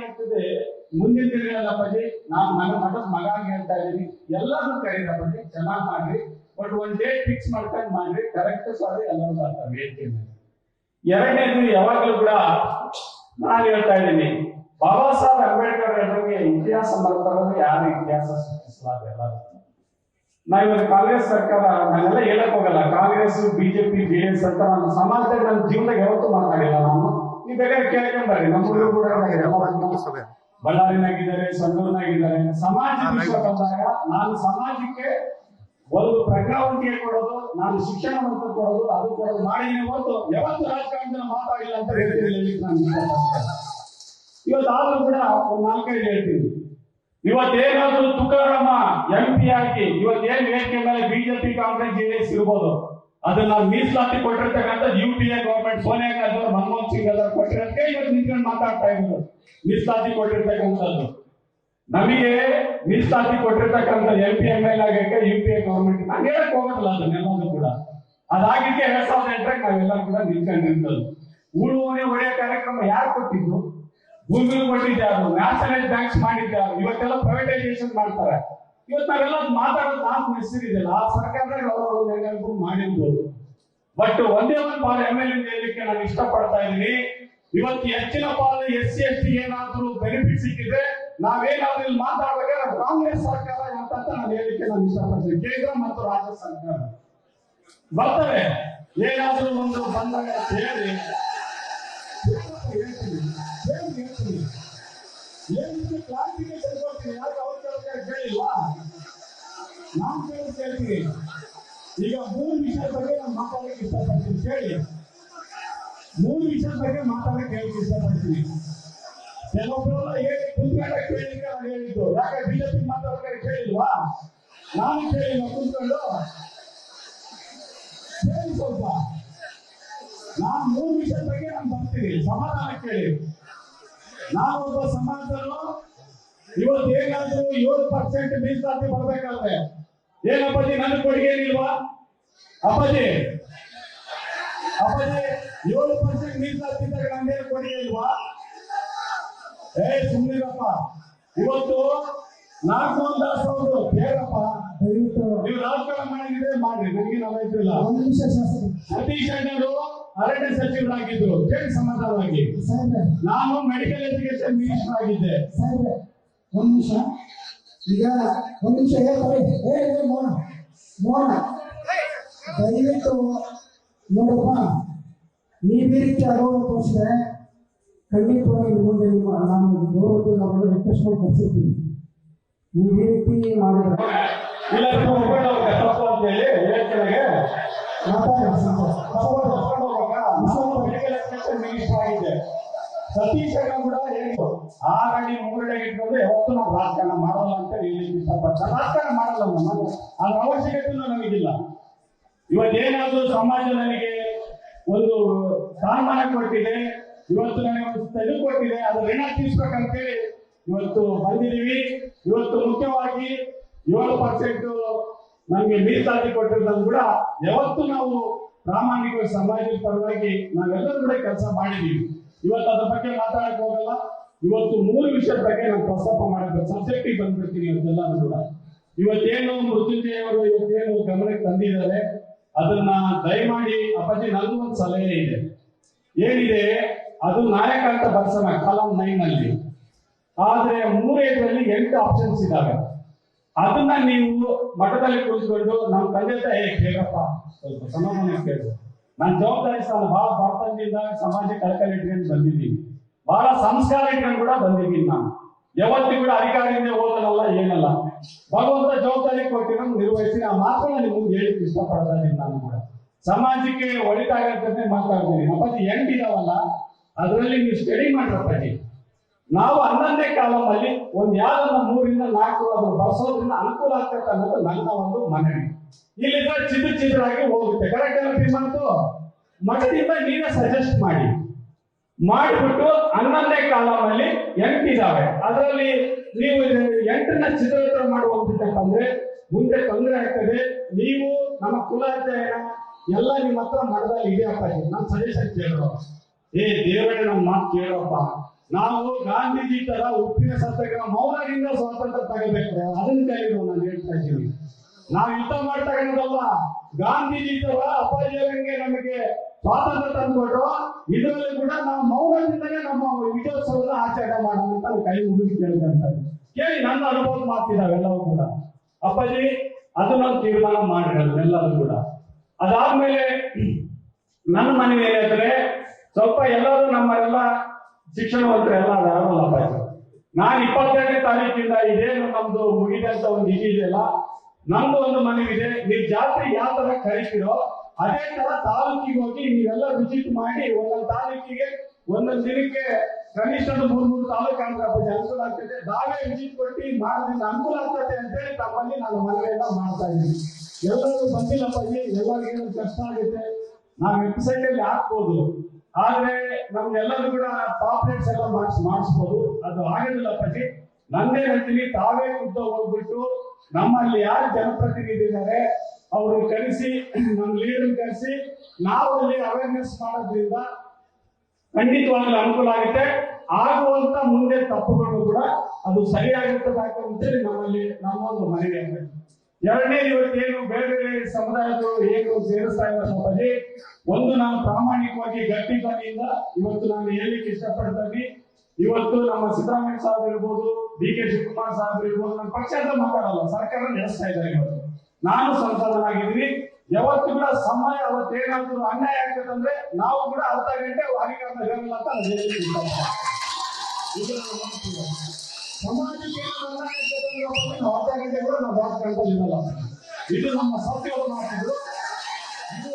ಆಗ್ತದೆ ಮುಂದಿನ ದಿನಗಳಲ್ಲಿ ಅಪ್ಪಾಜಿ ನಾನು ನನ್ನ ಮಠದ ಮಗ ಹೇಳ್ತಾ ಇದ್ದೀನಿ, ಎಲ್ಲರೂ ಕರೀರಪ್ಪಾಜಿ, ಚೆನ್ನಾಗಿ ಮಾಡ್ರಿ, ಬಟ್ ಒಂದ್ ಡೇಟ್ ಫಿಕ್ಸ್ ಮಾಡ್ಕೊಂಡು ಮಾಡ್ರಿ, ಕರೆಕ್ಟ್ ಸಾರಿ ಎಲ್ಲರೂ ಬರ್ತಾರೆ ವೇದಿಕೆ ಮೇಲೆ. ಎರಡನೇದು, ಯಾವಾಗಲೂ ಕೂಡ ನಾನು ಹೇಳ್ತಾ ಇದ್ದೀನಿ, ಬಾಬಾ ಸಾಹೇಬ್ ಅಂಬೇಡ್ಕರ್ ಅವರಿಗೆ ಇತಿಹಾಸ ಮಾಡ್ತಾರೋದು ಯಾರು ಇತಿಹಾಸ ಸೃಷ್ಟಿಸಲಾರ ಎಲ್ಲರೂ. ನಾವಿವತ್ತು ಕಾಂಗ್ರೆಸ್ ಸರ್ಕಾರ, ನಾನೆಲ್ಲ ಹೇಳಕ್ ಹೋಗಲ್ಲ, ಕಾಂಗ್ರೆಸ್ ಬಿಜೆಪಿ ಜೆಡಿಎಸ್ ಅಂತ ನನ್ನ ಸಮಾಜದಾಗ ನನ್ನ ಜೀವನದಾಗ ಯಾವತ್ತೂ ಮಾತಾಡಿಲ್ಲ. ನಾನು ನೀವು ಬೇಕಾದ್ರೆ ಕೇಳ್ಕೊಂಡ್ಬರ್ರಿ, ನಮ್ಮ ಹುಡುಗರು ಕೂಡ ಬಳ್ಳಾರಿನಾಗಿದ್ದಾರೆ, ಸಂಡೂರಿನಾಗಿದ್ದಾರೆ. ಸಮಾಜ ವಿಷಯ ಬಂದಾಗ ನಾನು ಸಮಾಜಕ್ಕೆ ಒಂದು ಪ್ರಜ್ಞಾವಂತಿಕೆ ಕೊಡೋದು, ನಾನು ಶಿಕ್ಷಣವಂತ ಕೊಡೋದು, ಅದು ಕೊಡೋದು ಮಾಡಿದ್ದೀನಿ ಹೊರತು ಯಾವತ್ತು ರಾಜಕಾರಣದಲ್ಲಿ ಮಾತಾಡಿಲ್ಲ ಅಂತ ಹೇಳ್ತೀನಿ. ನಾನು ಇವತ್ತಾದ್ರೂ ಕೂಡ ಒಂದು 4-5 ಹೇಳ್ತೀನಿ. ಇವತ್ತೇನಾದ್ರೂ ತುಕಾರಾಮ MP ಆಗಿ ಇವತ್ತೇನ್ ವೇದಿಕೆ ಮೇಲೆ ಬಿಜೆಪಿ ಕಾಂಗ್ರೆಸ್ ಜೆಡಿಎಸ್ ಇರ್ಬೋದು, ಅದನ್ನ ಮೀಸಲಾತಿ ಕೊಟ್ಟಿರ್ತಕ್ಕಂಥ UPA ಗವರ್ಮೆಂಟ್, ಸೋನಿಯಾ ಗಾಂಧಿ ಅವರು, ಮನಮೋಹನ್ ಸಿಂಗ್ ಅವರು ಕೊಟ್ಟಿರೋದಕ್ಕೆ ಇವತ್ತು ನಿಂತ್ಕೊಂಡು ಮಾತಾಡ್ತಾ ಇದ್ರು. ಮೀಸಲಾತಿ ಕೊಟ್ಟಿರ್ತಕ್ಕಂಥದ್ದು ನಮಗೆ ಮೀಸಲಾತಿ ಕೊಟ್ಟಿರ್ತಕ್ಕಂಥ MP ML ಆಗಕ್ಕೆ UPA ಗವರ್ಮೆಂಟ್ ನಾನು ಹೇಳಕ್ ಹೋಗೋದಿಲ್ಲ, ಅದನ್ನೆಲ್ಲರೂ ಕೂಡ ಅದಾಗಿಕ್ಕೆ 2008 ನಾವೆಲ್ಲರೂ ಕೂಡ ನಿಂತ್ಕೊಂಡಿರ್ತದ್ದು. ಉಳುವನೆ ಒಳ್ಳೆಯ ಕಾರ್ಯಕ್ರಮ ಯಾರು ಕೊಟ್ಟಿದ್ದು? ಭೂಮಿ ಕೊಟ್ಟಿದ್ದಾರು, ನ್ಯಾಷನಲೈಸ್ ಬ್ಯಾಂಕ್ಸ್ ಮಾಡಿದ್ದಾರು, ಇವತ್ತೆಲ್ಲ ಪ್ರೈವೇಟೈಸೇಷನ್ ಮಾಡ್ತಾರೆ. ಇವತ್ತು ನಾವೆಲ್ಲ ಮಾತಾಡೋದು ನಾಲ್ಕು ಹೆಸರಿದೆಯಲ್ಲ, ಆ ಸರ್ಕಾರದಾಗ ಅವರು ಮಾಡಿರ್ಬೋದು. ಬಟ್ ಒಂದೇ ಒಂದು ಪಾಲು MLA ಹೇಳಲಿಕ್ಕೆ ನಾನು ಇಷ್ಟಪಡ್ತಾ ಇದ್ದೀನಿ. ಇವತ್ತು ಹೆಚ್ಚಿನ ಪಾಲು SC ST ಏನಾದ್ರೂ ಬೆನಿಫಿಟ್ ಸಿಕ್ಕಿದ್ರೆ ನಾವೇನಾದ್ರೂ ಇಲ್ಲಿ ಮಾತಾಡ್ಬೇಕಾದ್ರೆ ಕಾಂಗ್ರೆಸ್ ಸರ್ಕಾರ ಅಂತ ನಾನು ಹೇಳಲಿಕ್ಕೆ ನಾನು ಇಷ್ಟಪಡ್ತೀನಿ. ಕೇಂದ್ರ ಮತ್ತು ರಾಜ್ಯ ಸರ್ಕಾರ ಬರ್ತವೆ, ಏನಾದ್ರೂ ಒಂದು ಬಂದಾಗ ಹೇಳಿ ಕ್ಲಾರಿಫಿಕೇಶನ್ ಕೊಡ್ತೀನಿ. ಯಾಕೆ ಅವ್ರು ಕೇಳಿಲ್ವಾ? ನಾನು ಕೇಳ್ತೀನಿ. ಈಗ 3 ವಿಷಯದ ಬಗ್ಗೆ ನಾನು ಮಾತಾಡಕ್ಕೆ ಇಷ್ಟಪಡ್ತೀನಿ. ಕೇಳಿ, 3 ವಿಷಯದ ಬಗ್ಗೆ ಮಾತಾಡಕ್ಕೆ ಹೇಳಕ್ಕೆ ಇಷ್ಟಪಡ್ತೀನಿ. ಕೆಲವೊಬ್ಬರು ಹೇಳಿ ಕುಂತ್ಕೊಂಡ ಕೇಳಿಕ್ಕೆ ನಾನು ಹೇಳಿದ್ದು, ಯಾಕೆ ಬಿಜೆಪಿ ಮಾತಾಡೋಕೆ ಕೇಳಿಲ್ವಾ? ನಾನು ಕೇಳಿಲ್ಲ, ಕುಂತ್ಕೊಂಡು ಕೇಳಿ ಸ್ವಲ್ಪ. ನಾನು 3 ವಿಷಯದ ಬಗ್ಗೆ ನಾನು ಬರ್ತೀನಿ, ಸಮಾಧಾನ ಕೇಳಿ. ನಾವು ಒಬ್ಬ ಸಮಾಜದಲ್ಲೂ ಇವತ್ತು ಏನಾದ್ರೂ 7% ಮೀಸಲಾತಿ ಬರ್ಬೇಕಾದ್ರೆ ಏನಪ್ಪಾಜಿ ನನ್ನ ಕೊಡುಗೆ ಏನಿಲ್ವಾ? ಅಪ್ಪಾಜಿ 7% ಮೀಸಲಾತಿ ಇದ್ದಾಗ ನಂದೇನು ಕೊಡುಗೆ ಇಲ್ವಾ? ಸುಮ್ಮನಿರಪ್ಪ. ಇವತ್ತು 4 ದಾಸ್ ಅವರು ಕೇಳಪ್ಪ, ನೀವು ರಾಜಕಾರಣ ಮಾಡಿದ್ರೆ ಮಾಡ್ರಿ, ನನಗೆ ನಾವೈತಿಲ್ಲ. ಸತೀಶ್ ಅಣ್ಣರು ಅರಣ್ಯ ಸಚಿವರಾಗಿದ್ರು, ಕೇಳಿ ಸಮಾಧಾನವಾಗಿ. ನಾನು ಮೆಡಿಕಲ್ ಎಜುಕೇಶನ್ ಮಿನಿಸ್ಟರ್ ಆಗಿದ್ದೆ. ಒಂದು ನಿಮಿಷ, ಈಗ ಒಂದು ನಿಮಿಷ ಹೇಳ್ತಾರೆ. ಮೋನ ದಯವಿಟ್ಟು ನೋಡಪ್ಪ, ನೀವು ಈ ರೀತಿ ಅಗೌರವ ತೋರಿಸಿದ್ರೆ ಖಂಡಿತವಾಗಿ ಮುಂದೆ ನಾನು ಗೌರವ ರಿಕ್ವೆಸ್ಟ್ ಮಾಡಿ ಕಳಿಸಿರ್ತೀನಿ. ನೀವು ಈ ರೀತಿ ಮಾಡಿದ್ರೆ ಸತೀಶ್ ಅಣ್ಣ ಕೂಡ ಹೇಳಿದ್ರು, 6 ಅಡಿ 3 ಅಡಿ ಇಟ್ಕೊಂಡು ಯಾವತ್ತೂ ನಾವು ರಾಜಕಾರಣ ಮಾಡಲ್ಲ ಅಂತ ಹೇಳಿ ಇಷ್ಟಪಡ್ತಾರೆ. ರಾಜಕಾರಣ ಮಾಡಲ್ಲ, ಅದ್ರ ಅವಶ್ಯಕತೆಯೂ ನಮಗಿಲ್ಲ. ಇವತ್ತೇನಾದ್ರೂ ಸಮಾಜ ನನಗೆ ಒಂದು ಸ್ಥಾನಮಾನ ಕೊಟ್ಟಿದೆ, ಇವತ್ತು ನನಗೆ ಒಂದು ತೆಗೆದು ಕೊಟ್ಟಿದೆ, ಅದು ಋಣ ತೀರ್ಸ್ಬೇಕಂತೇಳಿ ಇವತ್ತು ಬಂದಿದ್ದೀವಿ. ಇವತ್ತು ಮುಖ್ಯವಾಗಿ 7% ನಮಗೆ ಮೀಸಲಾತಿ ಕೊಟ್ಟಿರೋದನ್ನು ಕೂಡ ಯಾವತ್ತು ನಾವು ಪ್ರಾಮಾಣಿಕ ಸಮಾಜದ ಪರವಾಗಿ ನಾವೆಲ್ಲರೂ ಕೂಡ ಕೆಲಸ ಮಾಡಿದ್ದೀವಿ. ಇವತ್ತು ಅದ್ರ ಬಗ್ಗೆ ಮಾತಾಡಕ್ ಹೋಗಲ್ಲ. ಇವತ್ತು 3 ವಿಷಯದ ಬಗ್ಗೆ ನಾನು ಪ್ರಸ್ತಾಪ ಮಾಡಬೇಕು, ಸಬ್ಜೆಕ್ಟಿಗೆ ಬಂದ್ಬಿಡ್ತೀನಿ. ಇವತ್ತೆಲ್ಲರೂ ಕೂಡ ಇವತ್ತೇನು ಮೃತ್ಯುಂಜಯ ಅವರು ಇವತ್ತೇನು ಗಮನಕ್ಕೆ ತಂದಿದ್ದಾರೆ ಅದನ್ನ ದಯಮಾಡಿ ಅಪ್ಪಾಜಿ, ನನಗೊಂದು ಸಲಹೆ ಇದೆ. ಏನಿದೆ ಅದು ನಾಯಕ ಅಂತ ಬರ್ಸೋಣ ಕಾಲಂ 9 ನಲ್ಲಿ, ಆದ್ರೆ 3 8 ಆಪ್ಷನ್ಸ್ ಇದಾವೆ. ಅದನ್ನ ನೀವು ಮಠದಲ್ಲಿ ಕುಳಿತುಕೊಂಡು ನಮ್ಮ ತಂದೆ ತಾಯಿ ಕೇಳಪ್ಪ, ಸ್ವಲ್ಪ ಸಮಾಧಾನ ಕೇಳು. ನಾನು ಜವಾಬ್ದಾರಿ ಸ್ಥಾನ ಬಹಳ ಬಡತನದಿಂದ ಸಮಾಜ ಕಳಕಳಿ ಇಟ್ಕೊಂಡು ಬಂದಿದ್ದೀನಿ, ಬಹಳ ಸಂಸ್ಕಾರ ಇಟ್ಕೊಂಡು ಕೂಡ ಬಂದಿದ್ದೀನಿ. ನಾನು ಯಾವತ್ತೂ ಕೂಡ ಅಧಿಕಾರಿಯಿಂದ ಓದಲ್ಲ, ಏನಲ್ಲ. ಭಗವಂತ ಜವಾಬ್ದಾರಿ ಕೊಟ್ಟಿರೋ ನಿರ್ವಹಿಸಿ ಆ ಮಾತನ್ನ ನಿಮ್ಗೆ ಹೇಳಿಕ್ಕೆ ಇಷ್ಟಪಡ್ತಾ ಇದ್ದೀನಿ. ನಾನು ಕೂಡ ಸಮಾಜಕ್ಕೆ ಒಳಿತಾಗಂತೆ ಮಾತಾಡ್ತೀನಿ. ಅಪ್ಪಾಜಿ 8 ಇದಾವಲ್ಲ, ಅದರಲ್ಲಿ ನೀವು ಸ್ಟಡಿ ಮಾಡ್ರಪ್ಪಾಜಿ. ನಾವು 11ನೇ ಕಾಲಮಲ್ಲಿ ಒಂದು ಯಾವ್ದನ್ನ 3 ರಿಂದ 4 ಅದನ್ನು ಬರ್ಸೋದ್ರಿಂದ ಅನುಕೂಲ ಆಗ್ತದೆ ಅನ್ನೋದು ನನ್ನ ಒಂದು ಮನವಿ. ಇಲ್ಲಿಂದ ಚಿದ್ರಾಗಿ ಹೋಗುತ್ತೆ. ಕರೆಕ್ಟ್ ಎಲ್ಲ ಮಾತು ಮಠದಿಂದ ನೀವೇ ಸಜೆಸ್ಟ್ ಮಾಡಿಬಿಟ್ಟು 11ನೇ ಕಾಲಮಲ್ಲಿ 8 ಇದಾವೆ. ಅದರಲ್ಲಿ ನೀವು 8ನ್ನ ಚಿತ್ರ ಮಾಡುವಂತಂದ್ರೆ ಮುಂದೆ ತೊಂದರೆ ಆಗ್ತದೆ. ನೀವು ನಮ್ಮ ಕುಲಾಧ್ಯಯನ ಎಲ್ಲ ನಿಮ್ಮ ಹತ್ರ ಮಠದಲ್ಲಿ ಇದೆ ಅಪ್ಪಾಜಿ. ನಾನು ಸಜೆಷನ್ ಕೇಳೋ, ದೇವರೇ ನಮ್ಮ ಮಾತು ಕೇಳಪ್ಪ, ನಾವು ಗಾಂಧೀಜಿ ತರ ಉಪ್ಪಿನ ಸತ್ಯಾಗ್ರಹ ಮೌನದಿಂದ ಸ್ವಾತಂತ್ರ್ಯ ತಗೋಬೇಕು. ಅದನ್ನ ಕೈಲಿರೋ ನಾನು ಹೇಳ್ತಾ ಇದ್ದೀನಿ. ನಾವು ಯುದ್ಧ ಮಾಡ್ತಕ್ಕಂಥದ್ದಲ್ಲ. ಗಾಂಧೀಜಿ ತರ ಅಪ್ಪಾಜಿಯವರಿಗೆ ನಮಗೆ ಸ್ವಾತಂತ್ರ್ಯ ತಂದುಕೊಟ್ಟು ಇದರಲ್ಲಿ ಕೂಡ ನಾವು ಮೌನದಿಂದಲೇ ನಮ್ಮ ವಿಜಯೋತ್ಸವದ ಆಚರಣೆ ಮಾಡೋಣ ಅಂತ ಕೈ ಮುಗಿದು ಕೇಳ್ಕೊಂತಾರೆ. ಕೇಳಿ ನನ್ನ ಅನುಭವ ಮಾಡ್ತಿದ್ದಾವೆಲ್ಲವೂ ಕೂಡ. ಅಪ್ಪಾಜಿ ಅದು ನಾವು ತೀರ್ಮಾನ ಮಾಡಿರೋದು ಎಲ್ಲರೂ ಕೂಡ. ಅದಾದ್ಮೇಲೆ ನನ್ನ ಮನವಿ ಏನಂದ್ರೆ, ಸ್ವಲ್ಪ ಎಲ್ಲರೂ ನಮ್ಮೆಲ್ಲ ಶಿಕ್ಷಣವಂತರು ಎಲ್ಲ ಯಾರಲ್ಲ ಅಪ್ಪಾಜಿ. ನಾನು 22ನೇ ತಾರೀಕಿಂದ ಇದೇನು ನಮ್ದು ಮುಗಿದಂತ ಒಂದು ಇದೆಯಲ್ಲ, ನಮ್ದು ಒಂದು ಮನವಿದೆ. ನೀವು ಜಾತ್ರೆ ಯಾವ ತರ ಕರಿತೀರೋ ಅದೇ ತರ ತಾಲೂಕಿಗೆ ಹೋಗಿ ನೀವೆಲ್ಲ ವಿಸಿಟ್ ಮಾಡಿ, ಒಂದೊಂದು ತಾಲೂಕಿಗೆ ಒಂದೊಂದು ದಿನಕ್ಕೆ ಕನಿಷ್ಠ 3 ತಾಲೂಕು ಅಂದ್ರೆ ಅನುಕೂಲ ಆಗ್ತದೆ. ನಾವೇ ವಿಸಿಟ್ ಕೊಟ್ಟು ಮಾಡೋದ್ರಿಂದ ಅನುಕೂಲ ಆಗ್ತದೆ ಅಂತೇಳಿ ತಮ್ಮಲ್ಲಿ ನಾನು ಮನವಿಯನ್ನ ಮಾಡ್ತಾ ಇದ್ದೀನಿ. ಎಲ್ಲರೂ ಬಂದಿಲ್ಲಪ್ಪಾಜಿ, ಎಲ್ಲರಿಗೂ ಕಷ್ಟ ಆಗುತ್ತೆ. ನಾವು ವೆಬ್ಸೈಟ್ ಅಲ್ಲಿ ಹಾಕ್ಬೋದು, ಆದ್ರೆ ನಮ್ಗೆಲ್ಲರೂ ಕೂಡ ಪಾಂಪ್ಲೆಟ್ಸ್ ಎಲ್ಲ ಮಾಡಿಸ್ಬೋದು. ಅದು ಆಗೋದಿಲ್ಲಪ್ಪಾಜಿ. ನಂದೇ ಹೇಳ್ತೀನಿ, ತಾವೇ ಖುದ್ದು ಹೋಗ್ಬಿಟ್ಟು ನಮ್ಮಲ್ಲಿ ಯಾರು ಜನಪ್ರತಿನಿಧಿ ಇದ್ದಾರೆ ಅವ್ರನ್ನ ಕರೆಸಿ, ನಮ್ಮ ಲೀಡರ್ ಕರೆಸಿ ನಾವು ಅಲ್ಲಿ ಅವೇರ್ನೆಸ್ ಮಾಡೋದ್ರಿಂದ ಖಂಡಿತವಾಗ್ಲೂ ಅನುಕೂಲ ಆಗುತ್ತೆ. ಆಗುವಂತ ಮುಂದೆ ತಪ್ಪುಗಳು ಕೂಡ ಅದು ಸರಿಯಾಗುತ್ತದೆ ಅಂತೇಳಿ ನಮ್ಮಲ್ಲಿ ನಮ್ಮೊಂದು ಮನವಿ ಆಗಬೇಕು. ಎರಡನೇ, ಇವತ್ತೇನು ಬೇರೆ ಬೇರೆ ಸಮುದಾಯಗಳು ಏನು ಸೇರಿಸ್ತಾ ಇದ್ದಾರೆ, ಒಂದು ನಾನು ಪ್ರಾಮಾಣಿಕವಾಗಿ ಗಟ್ಟಿ ಧ್ವನಿಯಿಂದ ಇವತ್ತು ನಾನು ಹೇಳಲಿಕ್ಕೆ ಇಷ್ಟಪಡ್ತೀನಿ. ಇವತ್ತು ನಮ್ಮ ಸಿದ್ದರಾಮಯ್ಯ ಸಾಹೇಬ್ ಇರ್ಬೋದು, ಡಿ ಕೆ ಶಿವಕುಮಾರ್ ಸಾಹೇಬ್ ಇರ್ಬೋದು, ನನ್ನ ಪಕ್ಷ ಅಂತ ಮಾತಾಡಲ್ಲ, ಸರ್ಕಾರ ನಡೆಸ್ತಾ ಇದ್ದಾರೆ. ಇವತ್ತು ನಾನು ಸಂಸದನಾಗಿದ್ದೀನಿ. ಯಾವತ್ತು ಕೂಡ ಸಮಯ ಅವತ್ತೇನಾದ್ರೂ ಅನ್ಯಾಯ ಆಗ್ತದಂದ್ರೆ ನಾವು ಕೂಡ ಅರ್ಧ ಗಂಟೆ ವಾರಿಕರಣ ಹೇಳಲ್ಲ ಅಂತ ನಾನು ಹೇಳಲಿಕ್ಕೆ ಇಷ್ಟಪಡ್ತೀನಿ. ಸಮಾಜಕ್ಕೆ ಏನಾದ್ರು ಅರ್ಧ ಗಂಟೆ ಕೂಡ ನಾವು ವಾರಿಕರಣದಲ್ಲಿ ಇದು ನಮ್ಮ ಸತ್ಯವನ್ನು ಮಾಡ್ತಿದ್ರು. ಇದು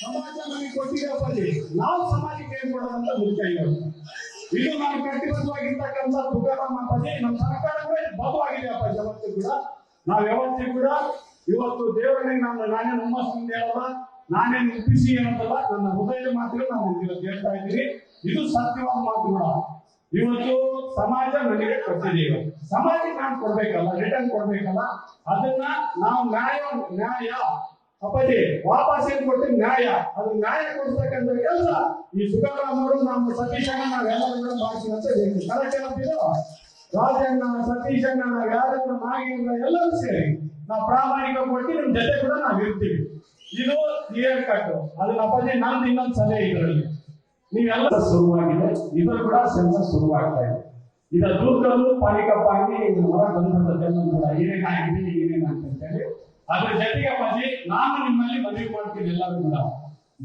ಸಮಾಜ ನಮಗೆ ಕೊಟ್ಟಿದೆ. ನಾವು ಸಮಾಜಕ್ಕೆ ಏನ್ ಕೊಡೋದಂತ ಮುಖ್ಯ. ಇದು ನಾವು ಕಟ್ಟಿಬದ್ಧವಾಗಿರ್ತಕ್ಕಂಥ ತುಕಾರಾಮ್ ಅಪ್ಪಾಜಿ, ನಮ್ಮ ಸರ್ಕಾರವೇ ಬದ್ಧವಾಗಿದೆ ಅಪ್ಪಾಜಿ. ಯಾವತ್ತೂ ಕೂಡ ನಾವು ಯಾವತ್ತೂ ಕೂಡ ಇವತ್ತು ದೇವರನ್ನೇ ನಾನೇ ಹುಮ್ಮಸ್ಸಿಂದ ಹೇಳಲ್ಲ, ನಾನೇನು ಒಪ್ಪಿಸಿ ಹೇಳೋದಲ್ಲ, ನನ್ನ ಹೃದಯದ ಮಾತುಗಳು ನಾನು ಇವತ್ತು ಹೇಳ್ತಾ ಇದ್ದೀನಿ. ಇದು ಸತ್ಯವಾದ ಮಾತು ಕೂಡ. ಇವತ್ತು ಸಮಾಜ ನನಗೆ ಕೊಟ್ಟಿದೆ, ಸಮಾಜಕ್ಕೆ ನಾನು ಕೊಡ್ಬೇಕಲ್ಲ, ರಿಟರ್ನ್ ಕೊಡ್ಬೇಕಲ್ಲ. ಅದನ್ನ ನಾವು ನ್ಯಾಯ ಅಪ್ಪಾಜಿ ವಾಪಸ್ ಏನ್ ಕೊಡ್ತೀವಿ, ನ್ಯಾಯ. ಅದು ನ್ಯಾಯ ಕೊಡ್ತಕ್ಕಂಥ ಕೆಲಸ ಈ ಸುಧಾರಾಮ್ ಅವರು, ನಮ್ಮ ಸತೀಶ್ ಅಣ್ಣ ನಾವೆಲ್ಲರೂ ಮಾಡ್ತೀವಿ ಅಂತ ಹೇಳ್ತೀವಿ. ಕರೆಕ್ಟ್ ಏನಂತಿದ್ರು, ರಾಜಣ್ಣ, ಸತೀಶ್ ಅಣ್ಣ, ನಾವ್ ಯಾರಾದ್ರೂ ನಾಗೇಂದ್ರ ಎಲ್ಲರೂ ಸೇರಿ ನಾವು ಪ್ರಾಮಾಣಿಕ ಕೊಟ್ಟು ನಿಮ್ ಜೊತೆ ಕೂಡ ನಾವು ಇರ್ತೀವಿ. ಇದು ಕ್ಲಿಯರ್ ಕಟ್. ಅದನ್ನ ಅಪ್ಪಾಜಿ ನಂದು ಇನ್ನೊಂದು ಸಲಹೆ, ಇದರಲ್ಲಿ ನೀವೆಲ್ಲ ಶುರುವಾಗಿದೆ, ಇದ್ರ ಕೂಡ ಸೆನ್ಸಸ್ ಶುರುವಾಗ್ತಾ ಇದೆ. ಇದ ದೂರದಲ್ಲೂ ಪಾಲಿಕಪ್ಪಾಗಿ ಹೊರ ಬಂದಂತದ್ದೆಲ್ಲ ಕೂಡ ಏನೇನಾಗಿದೆ ಏನೇನಾಗ್ತದೆ ಅಂತ ಹೇಳಿ. ಅದ್ರ ಜೊತೆಗೆ ಅಪ್ಪಾಜಿ ನಾನು ನಿಮ್ಮಲ್ಲಿ ಮನವಿ ಮಾಡ್ತೀನಿ, ಎಲ್ಲರೂ ಕೂಡ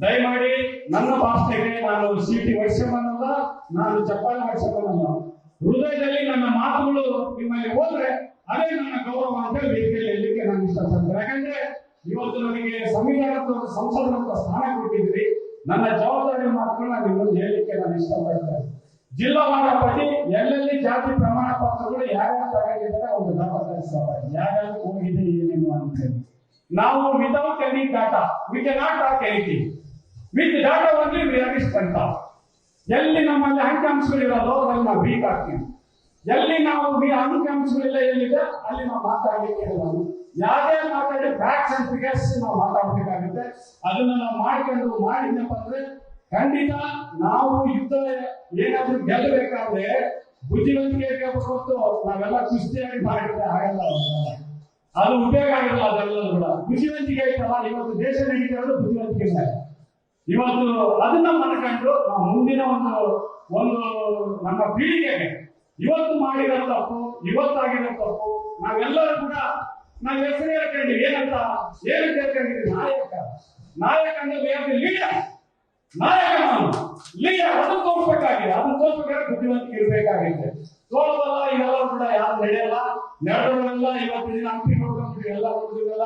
ದಯಮಾಡಿ ನನ್ನ ಭಾಷೆಗೆ ನಾನು ಸೀಟಿ ವಹಿಸಬನ್ನಲ್ಲ, ನಾನು ಚಪ್ಪಾಳೆ ವಹಿಸಬನ್ನಲ್ಲ. ಹೃದಯದಲ್ಲಿ ನನ್ನ ಮಾತುಗಳು ನಿಮ್ಮಲ್ಲಿ ಹೋದ್ರೆ ಅದೇ ನನ್ನ ಗೌರವ ಅಂತ ವೇದಿಕೆಯಲ್ಲಿ ಹೇಳಲಿಕ್ಕೆ ನಾನು ಇಷ್ಟಪಡ್ತೇನೆ. ಯಾಕಂದ್ರೆ ಇವತ್ತು ನನಗೆ ಸಂವಿಧಾನದ ಸಂಸದರ ಸ್ಥಾನ ಕೊಟ್ಟಿದ್ರಿ. ನನ್ನ ಜವಾಬ್ದಾರಿ ಮಾತುಗಳನ್ನ ನಿಮ್ಮನ್ನು ಹೇಳಲಿಕ್ಕೆ ನಾನು ಇಷ್ಟಪಡ್ತೇನೆ. ಜಿಲ್ಲಾ ಮಾಡಪಟ್ಟಿ ಎಲ್ಲೆಲ್ಲಿ ಜಾತಿ ಪ್ರಮಾಣ ಪತ್ರಗಳು ಯಾರ್ಯಾರು ತಗೊಂಡಿದ್ದಾರೆ ಒಂದು ಯಾರ್ಯಾರು ಹೋಗಿದೆ ಏನೇನು ಅಂತ ಹೇಳಿ. ನಾವು without any data we cannot talk anything. With data only we arrest ಅಂತ. ಎಲ್ಲಿ ನಮ್ಮಲ್ಲಿ ಅಂಕಿಅಂಶಗಳಿರೋದು ಅದ್ರಲ್ಲಿ ನಾವು ವೀಕ್ ಆಗ್ತೀವಿ. ಎಲ್ಲಿ ನಾವು ಅಂಕಿಅಂಶಗಳಿಲ್ಲ ಏನಿದೆ ಅಲ್ಲಿ ನಾವು ಮಾತಾಡಲಿಕ್ಕೆ ಇರಲ್ಲ. ಯಾರೇ ಮಾತಾಡಿ ಫ್ಯಾಕ್ಟ್ಸ್ ಅಂಡ್ ಫಿಗರ್ಸ್ ನಾವು ಮಾತಾಡಬೇಕಾಗುತ್ತೆ. ಅದನ್ನ ನಾವು ಮಾಡಿದ್ನಪ್ಪ ಅಂದ್ರೆ ಖಂಡಿತ ನಾವು ಯುದ್ಧ ಏನಾದ್ರೂ ಗೆಲ್ಲಬೇಕಾದ್ರೆ ಬುದ್ಧಿವಂತಿಕೆ ಹೊತ್ತು ನಾವೆಲ್ಲ ಕುಸ್ತಿಯಾಗಿ ಮಾಡಿದ್ರೆ ಆಗಲ್ಲ. ಅದು ಉಪಯೋಗ ಆಗಿಲ್ಲ. ಅದೆಲ್ಲ ಕೂಡ ಬುದ್ಧಿವಂತಿಕೆ ಐತಲ್ಲ, ಇವತ್ತು ದೇಶ ನಡೀತಿರೋದು ಬುದ್ಧಿವಂತಿಕೆ ಮೇಲೆ. ಇವತ್ತು ಅದನ್ನ ಮನಕಂಡು ನಾವು ಮುಂದಿನ ಒಂದು ನಮ್ಮ ಪೀಳಿಗೆಗೆ ಇವತ್ತು ಮಾಡಿರೋ ತಪ್ಪು, ಇವತ್ತಾಗಿರೋ ತಪ್ಪು ನಾವೆಲ್ಲರೂ ಕೂಡ ನಾವು ಹೆಸರು ಹೇಳ್ಕೊಂಡಿವಿ. ಏನಂತ ಹೇಳ್ಕೊಂಡಿದ್ವಿ, ನಾಯಕ ಅಂದ್ರೆ ಲೀಡರ್, ನಾಯಕ ನಾನು ಲೀಡರ್. ಅದನ್ನು ತೋರ್ಸ್ಬೇಕಾಗಿದೆ, ಅದನ್ನು ತೋರ್ಸ್ಬೇಕಾದ್ರೆ ಬುದ್ಧಿವಂತಿಕೆ ಇರ್ಬೇಕಾಗಿದೆ. ತೋರ್ಸಲ್ಲ ಇವೆಲ್ಲ ಕೂಡ ಯಾರು ನಡೆಯಲ್ಲ. ನಡೆದವರೆಲ್ಲ ಇವತ್ತು ದಿನ ಅಂಕಿ ನೋಡ್ಕೊಂಡ್ಬಿಟ್ಟು ಎಲ್ಲ ಹುಡುಗರೆಲ್ಲ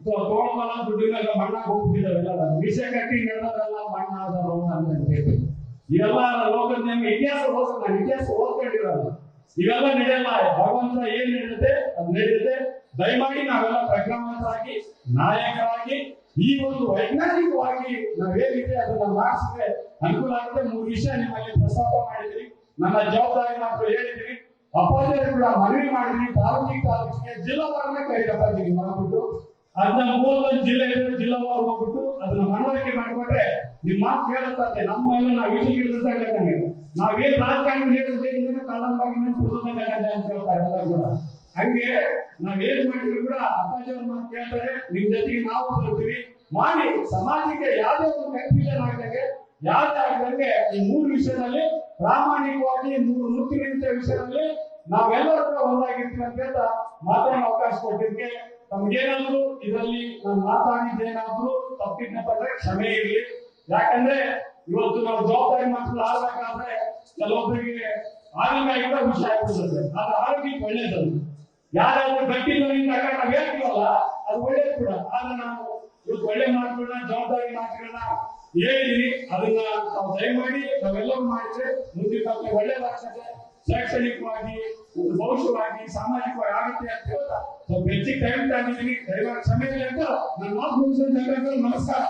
ತೋಳ್ಬಲ್ಲ ದುಡ್ಡಿನೆಲ್ಲ ಮಣ್ಣಾಗ ಹೋಗ್ಬಿಟ್ಟಿದ್ದಾವೆಲ್ಲ. ವಿಷಯ ಕಟ್ಟಿ ನಡೆದವರೆಲ್ಲ ಮಣ್ಣಾದವರು ಅಂತ ಹೇಳಿ ಇವೆಲ್ಲ ಲೋಕದ ಇತಿಹಾಸ ನಾನು ಇತಿಹಾಸ ಓದ್ಕೊಂಡಿರಲ್ಲ. ಇವೆಲ್ಲ ನಡೆಯಲ್ಲ. ಭಗವಂತ ಏನ್ ನಡೆಯುತ್ತೆ ಅದು ನಡೆಯುತ್ತೆ. ದಯಮಾಡಿ ನಾವೆಲ್ಲ ಪ್ರಜ್ಞಾವಂತರಾಗಿ ನಾಯಕರಾಗಿ ಈ ಒಂದು ವೈಜ್ಞಾನಿಕವಾಗಿ ನಾವೇನಿದೆ ಅದನ್ನ ಮಾಡಿಸಿದ್ರೆ ಅನುಕೂಲ ಆಗುತ್ತೆ. 3 ವಿಷಯ ನಿಮ್ಮಲ್ಲಿ ಪ್ರಸ್ತಾಪ ಮಾಡಿದ್ರಿ, ನನ್ನ ಜವಾಬ್ದಾರಿ ಮಾತ್ರ ಹೇಳಿದ್ರಿ. ಅಪ್ಪಾಜಿಯರು ಕೂಡ ಮನವಿ ಮಾಡಿದ್ರಿ, ತಾಲೂಕಿಗೆ ಜಿಲ್ಲಾ ಕೈಗೆ ಅಪ್ಪಾಜಿಗೆ ಮಾಡ್ಬಿಟ್ಟು ಅದನ್ನ 31 ಜಿಲ್ಲೆ ಇದ್ರೆ ಜಿಲ್ಲಾವಾರು ಹೋಗ್ಬಿಟ್ಟು ಅದನ್ನ ಮನವರಿಕೆ ಮಾಡಿಕೊಟ್ರೆ ನಿಮ್ಮ ಮಾತು ಕೇಳುತ್ತೆ. ನಮ್ಮ ಎಲ್ಲ ನಾವು ಇಳಿಸಿರ್ತಕ್ಕಂಗೆ ನಾವೇನ್ ರಾಜಕಾರಣ ಹೇಳಿದ್ರೆ ಕಾಲಂಬಾಗಿ ಅಂತ ಹೇಳ್ತಾರೆ ಎಲ್ಲ ಕೂಡ. ಹಂಗೆ ನಾವೇನ್ ಮಾಡಿದ್ರು ಕೂಡ ಅಪ್ಪಾಜಿಯವ್ರ ಮಾತು ಕೇಳ್ತಾರೆ. ನಿಮ್ ಜೊತೆಗೆ ನಾವು ಬರ್ತೀವಿ ಮಾಡಿ ಸಮಾಜಕ್ಕೆ ಯಾವುದೇ ಒಂದು ಕನ್ಫ್ಯೂಷನ್ ಆಗದಂಗೆ ಯಾವ್ದೇ ಆಗದಂಗೆ ಈ 3 ವಿಷಯದಲ್ಲಿ ಪ್ರಾಮಾಣಿಕವಾಗಿ 3 ಮುಖ್ಯಮಂತ್ರಿ ವಿಷಯದಲ್ಲಿ ನಾವೆಲ್ಲರೂ ಕೂಡ ಒಂದಾಗಿರ್ತೀವಿ ಅಂತ ಹೇಳ್ತಾ ಮಾತಾಡೋ ಅವಕಾಶ ಕೊಟ್ಟಿದ್ದಕ್ಕೆ ತಮ್ಗೇನಾದ್ರು ಇದರಲ್ಲಿ ನಾನು ಮಾತಾಡಿದ್ದೇನಾದ್ರೂ ತಪ್ಪಿದ್ನಪ್ಪ ಕ್ಷಮೆ ಇರಲಿ. ಯಾಕಂದ್ರೆ ಇವತ್ತು ನಾವು ಜವಾಬ್ದಾರಿ ಮಕ್ಕಳು ಆಗ್ಬೇಕಾದ್ರೆ ಕೆಲವೊಬ್ಬರಿಗೆ ಆರೋಗ್ಯ ಕೂಡ ವಿಷಯ ಆಗ್ಬಿಡುತ್ತೆ. ಅದು ಆರೋಗ್ಯಕ್ಕೆ ಒಳ್ಳೇದಲ್ಲ. ಯಾರಾದ್ರೂ ಗಟ್ಟಿ ನೋಡಿದಾಗ ನಾವು ಹೇಳ್ತೀವಲ್ಲ ಅದು ಒಳ್ಳೇದು ಕೂಡ. ಆದ್ರೆ ನಾವು ಇವತ್ತು ಒಳ್ಳೆ ಮಾತುಗಳನ್ನ ಜವಾಬ್ದಾರಿ ಮಾತುಗಳನ್ನ ಹೇಳಿ ಅದನ್ನ ನಾವು ದಯಮಾಡಿ ನಾವೆಲ್ಲರೂ ಮಾಡಿದ್ರೆ ಮುಂದಿನ ನಮಗೆ ಒಳ್ಳೇದಾಗ್ತದೆ. ಶೈಕ್ಷಣಿಕವಾಗಿ ಭವಿಷ್ಯವಾಗಿ ಸಾಮಾಜಿಕವಾಗಿ ಆಗುತ್ತೆ ಅಂತ ಹೇಳ್ತಾ ಸ್ವಲ್ಪ ಹೆಚ್ಚಿಗೆ ಟೈಮ್ ತಗೊಂಡಿದ್ದೀನಿ. ದಯಮಾಡಿ ಸಮಯ ಅಂತ ನನ್ನ ಮಾತು ಮುಗಿಸೋ ನಮಸ್ಕಾರ.